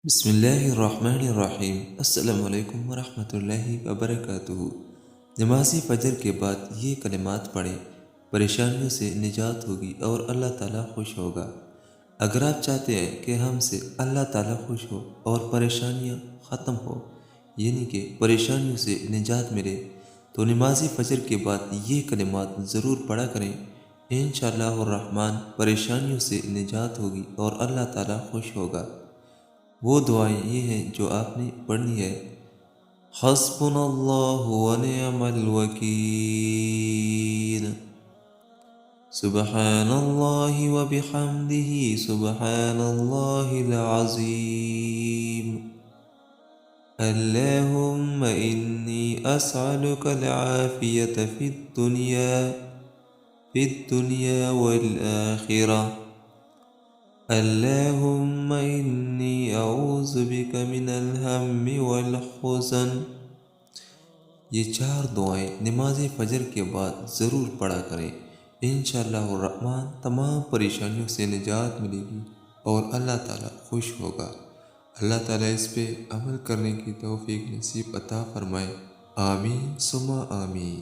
بسم اللہ الرحمن الرحیم۔ السلام علیکم ورحمۃ اللہ وبرکاتہ۔ نماز فجر کے بعد یہ کلمات پڑھیں، پریشانیوں سے نجات ہوگی اور اللہ تعالیٰ خوش ہوگا۔ اگر آپ چاہتے ہیں کہ ہم سے اللہ تعالیٰ خوش ہو اور پریشانیاں ختم ہو، یعنی کہ پریشانیوں سے نجات ملے، تو نماز فجر کے بعد یہ کلمات ضرور پڑھا کریں۔ انشاءاللہ الرحمن پریشانیوں سے نجات ہوگی اور اللہ تعالیٰ خوش ہوگا۔ وہ دعائیں یہ ہیں جو آپ نے پڑھنی ہے۔ حسبنا اللہ ونعم الوکیل، سبحان اللہ وبحمدہ، سبحان اللہ العظیم، اللہم انی اسألک العافیت فی الدنیا والآخرہ، اللہم انی اعوذ بک من الہم والحزن۔ یہ 4 دعائیں نماز فجر کے بعد ضرور پڑھا کریں۔ انشاءاللہ الرحمن تمام پریشانیوں سے نجات ملے گی اور اللہ تعالیٰ خوش ہوگا۔ اللہ تعالیٰ اس پہ عمل کرنے کی توفیق نصیب عطا فرمائے۔ آمین ثم آمین۔